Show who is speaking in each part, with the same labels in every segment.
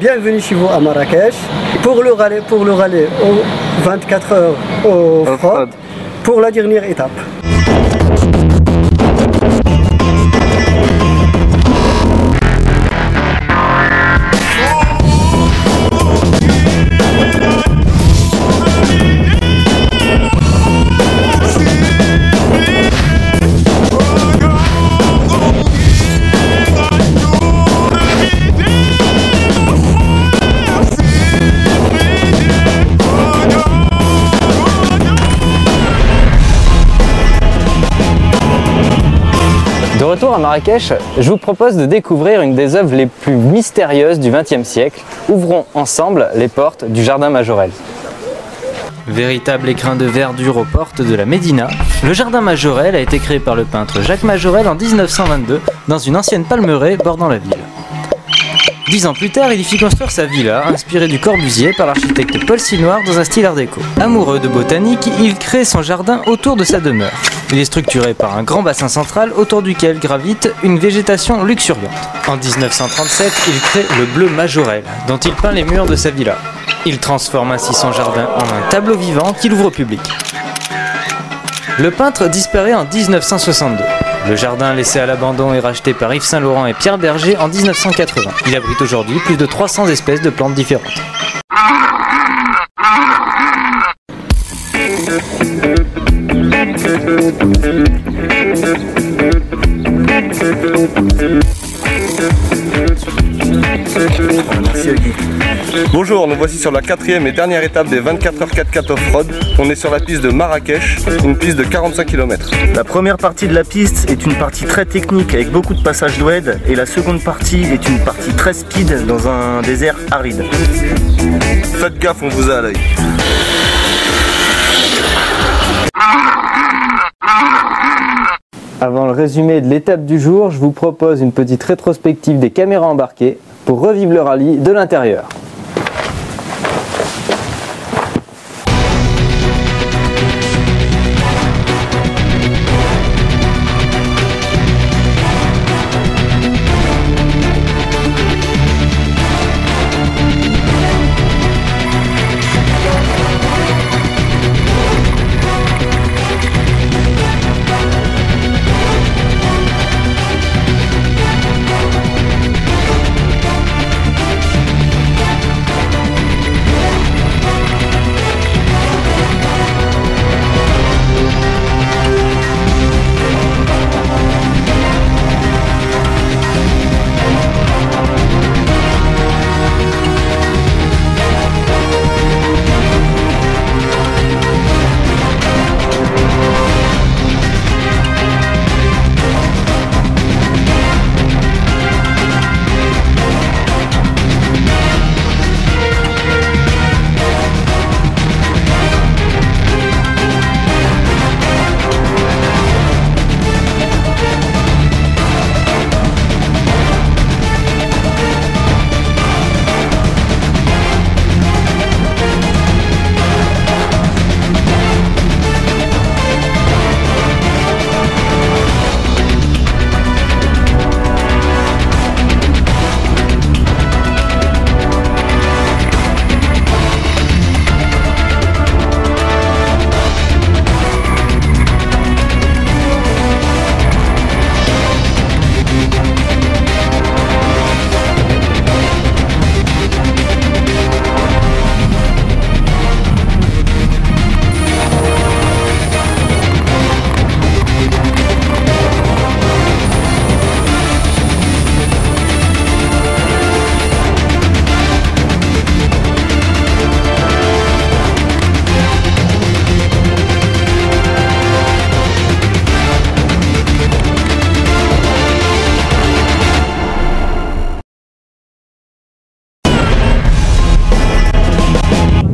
Speaker 1: Bienvenue chez vous à Marrakech pour le rallye aux 24 heures au Frod pour la dernière étape.
Speaker 2: De retour à Marrakech, je vous propose de découvrir une des œuvres les plus mystérieuses du XXe siècle. Ouvrons ensemble les portes du Jardin Majorelle. Véritable écrin de verdure aux portes de la Médina, le Jardin Majorelle a été créé par le peintre Jacques Majorelle en 1922 dans une ancienne palmeraie bordant la ville. 10 ans plus tard, il y fit construire sa villa, inspirée du Corbusier par l'architecte Paul Sinoir dans un style art déco. Amoureux de botanique, il crée son jardin autour de sa demeure. Il est structuré par un grand bassin central autour duquel gravite une végétation luxuriante. En 1937, il crée le bleu Majorelle, dont il peint les murs de sa villa. Il transforme ainsi son jardin en un tableau vivant qu'il ouvre au public. Le peintre disparaît en 1962. Le jardin laissé à l'abandon est racheté par Yves Saint Laurent et Pierre Berger en 1980. Il abrite aujourd'hui plus de 300 espèces de plantes différentes.
Speaker 3: Bonjour, nous voici sur la 4e et dernière étape des 24h 4x4 off-road. On est sur la piste de Marrakech, une piste de 45 km.
Speaker 4: La première partie de la piste est une partie très technique avec beaucoup de passages d'oued et la seconde partie est une partie très speed dans un désert aride.
Speaker 3: Faites gaffe, on vous a à l'œil.
Speaker 2: Avant le résumé de l'étape du jour, je vous propose une petite rétrospective des caméras embarquées pour revivre le rallye de l'intérieur.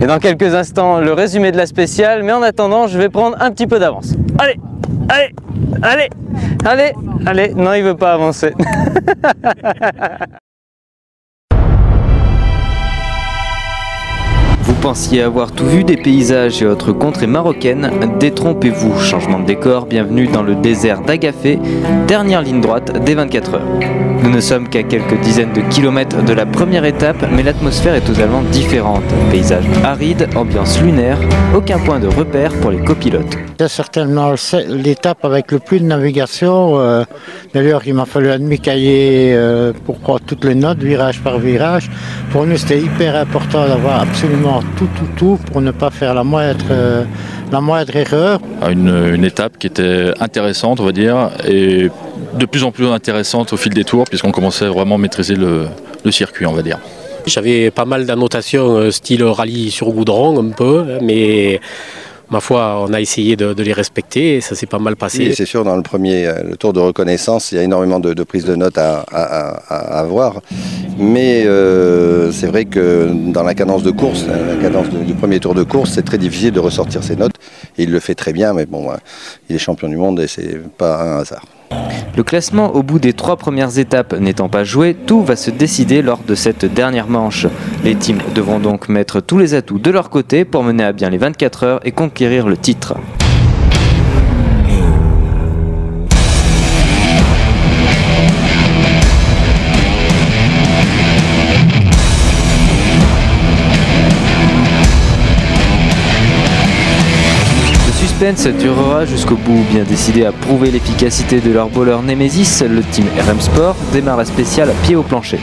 Speaker 2: Et dans quelques instants, le résumé de la spéciale, mais en attendant, je vais prendre un petit peu d'avance. Allez, allez, allez, allez, allez, non, il veut pas avancer. Vous pensiez avoir tout vu des paysages et autres contrées marocaines, détrompez-vous, changement de décor, bienvenue dans le désert d'Agafé, dernière ligne droite des 24 heures. Nous ne sommes qu'à quelques dizaines de kilomètres de la première étape, mais l'atmosphère est totalement différente. Paysage aride, ambiance lunaire, aucun point de repère pour les copilotes.
Speaker 5: C'est certainement l'étape avec le plus de navigation. D'ailleurs, il m'a fallu un demi-cahier pour prendre toutes les notes, virage par virage. Pour nous, c'était hyper important d'avoir absolument tout pour ne pas faire la moindre erreur.
Speaker 6: Une étape qui était intéressante, on va dire, et de plus en plus intéressante au fil des tours, puisqu'on commençait vraiment à maîtriser le circuit, on va dire.
Speaker 7: J'avais pas mal d'annotations style rallye sur goudron un peu, mais ma foi, on a essayé de les respecter et ça s'est pas mal passé.
Speaker 8: Oui, c'est sûr, dans le tour de reconnaissance, il y a énormément de prises de notes à avoir. Mais c'est vrai que dans la cadence de course, la cadence du premier tour de course, c'est très difficile de ressortir ses notes. Et il le fait très bien, mais bon, il est champion du monde et c'est pas un hasard.
Speaker 2: Le classement au bout des 3 premières étapes n'étant pas joué, tout va se décider lors de cette dernière manche. Les teams devront donc mettre tous les atouts de leur côté pour mener à bien les 24 heures et conquérir le titre. Le suspense durera jusqu'au bout. Bien décidé à prouver l'efficacité de leur bowler Nemesis, le team RM Sport démarre la spéciale à pied au plancher.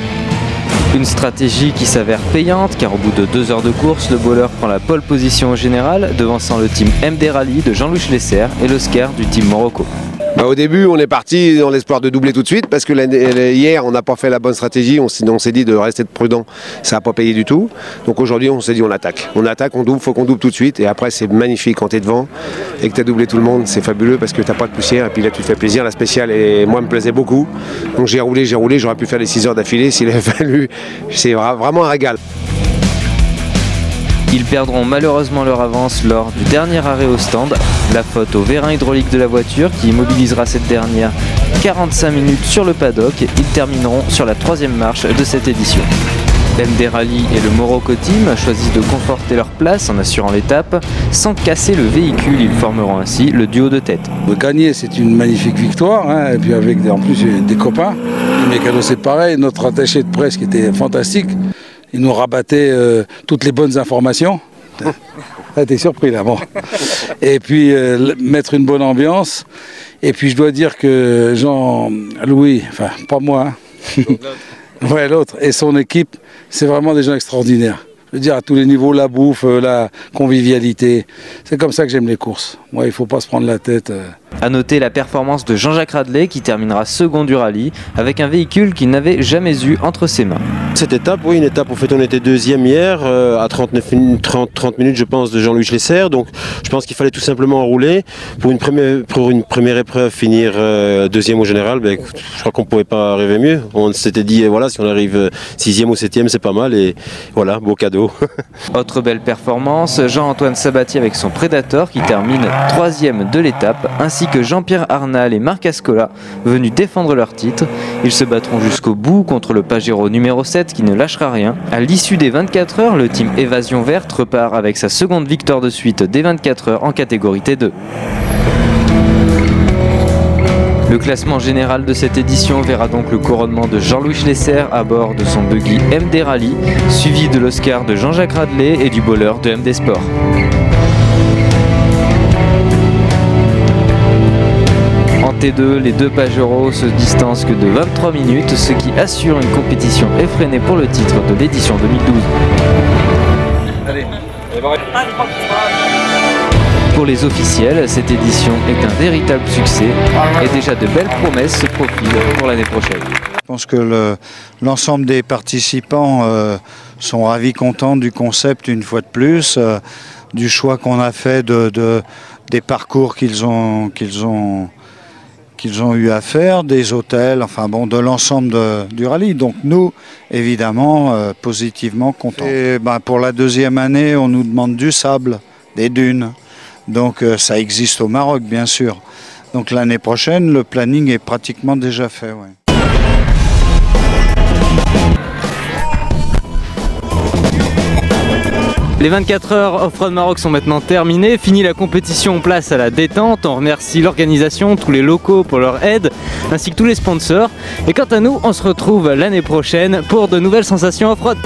Speaker 2: Une stratégie qui s'avère payante car au bout de 2 heures de course, le bowler prend la pole position au général, devançant le team MD Rally de Jean-Louis Schlesser et l'Oscar du team Morocco.
Speaker 9: Au début, on est parti dans l'espoir de doubler tout de suite parce que hier, on n'a pas fait la bonne stratégie. On s'est dit de rester prudent. Ça n'a pas payé du tout. Donc aujourd'hui, on s'est dit on attaque. On attaque, on double, il faut qu'on double tout de suite. Et après, c'est magnifique quand tu es devant et que tu as doublé tout le monde. C'est fabuleux parce que tu n'as pas de poussière. Et puis là, tu te fais plaisir. La spéciale, moi, me plaisait beaucoup. Donc j'ai roulé. J'aurais pu faire les 6 heures d'affilée s'il avait fallu. C'est vraiment un régal.
Speaker 2: Ils perdront malheureusement leur avance lors du dernier arrêt au stand, la faute au vérin hydraulique de la voiture qui immobilisera cette dernière 45 minutes sur le paddock. Ils termineront sur la 3e marche de cette édition. MD Rally et le Morocco Team choisissent de conforter leur place en assurant l'étape sans casser le véhicule. Ils formeront ainsi le duo de tête.
Speaker 10: Gagner, c'est une magnifique victoire, hein, et puis avec en plus des copains. Le mécano, c'est pareil, notre attaché de presse qui était fantastique. Il nous rabattait toutes les bonnes informations. Ah, t'es surpris là, bon. Et puis mettre une bonne ambiance. Et puis je dois dire que Jean-Louis, enfin pas moi, hein. Ouais, l'autre, et son équipe, c'est vraiment des gens extraordinaires. Je veux dire, à tous les niveaux, la bouffe, la convivialité. C'est comme ça que j'aime les courses. Moi, il ne faut pas se prendre la tête.
Speaker 2: A noter la performance de Jean-Jacques Radley qui terminera second du rallye avec un véhicule qu'il n'avait jamais eu entre ses mains.
Speaker 11: Cette étape, oui, une étape, en fait, on était 2e hier, à 30 minutes, je pense, de Jean-Louis Schlesser. Donc, je pense qu'il fallait tout simplement rouler. Pour une première épreuve, finir 2e au général, ben, je crois qu'on ne pouvait pas rêver mieux. On s'était dit, voilà, si on arrive 6e ou 7e, c'est pas mal. Et voilà, beau cadeau.
Speaker 2: Autre belle performance, Jean-Antoine Sabatier avec son Predator qui termine 3e de l'étape, ainsi que Jean-Pierre Arnal et Marc Ascola venus défendre leur titre. Ils se battront jusqu'au bout contre le Pajero numéro 7 qui ne lâchera rien. À l'issue des 24 heures, le team Évasion Verte repart avec sa seconde victoire de suite des 24 heures en catégorie T2. Le classement général de cette édition verra donc le couronnement de Jean-Louis Schlesser à bord de son buggy MD Rally, suivi de l'Oscar de Jean-Jacques Radley et du bowler de MD Sport. En T2, les 2 Pajero se distancent que de 23 minutes, ce qui assure une compétition effrénée pour le titre de l'édition 2012.
Speaker 3: Allez.
Speaker 2: Pour les officiels, cette édition est un véritable succès et déjà de belles promesses se profilent pour l'année prochaine.
Speaker 12: Je pense que l'ensemble des participants sont ravis, contents du concept une fois de plus, du choix qu'on a fait des parcours qu'ils ont eu à faire, des hôtels, enfin bon, de l'ensemble du rallye. Donc nous, évidemment, positivement contents. Et, pour la 2e année, on nous demande du sable, des dunes. Donc ça existe au Maroc, bien sûr. Donc l'année prochaine, le planning est pratiquement déjà fait. Ouais.
Speaker 2: Les 24 heures Off-Road Maroc sont maintenant terminées, fini la compétition, place à la détente. On remercie l'organisation, tous les locaux pour leur aide, ainsi que tous les sponsors. Et quant à nous, on se retrouve l'année prochaine pour de nouvelles sensations off-road.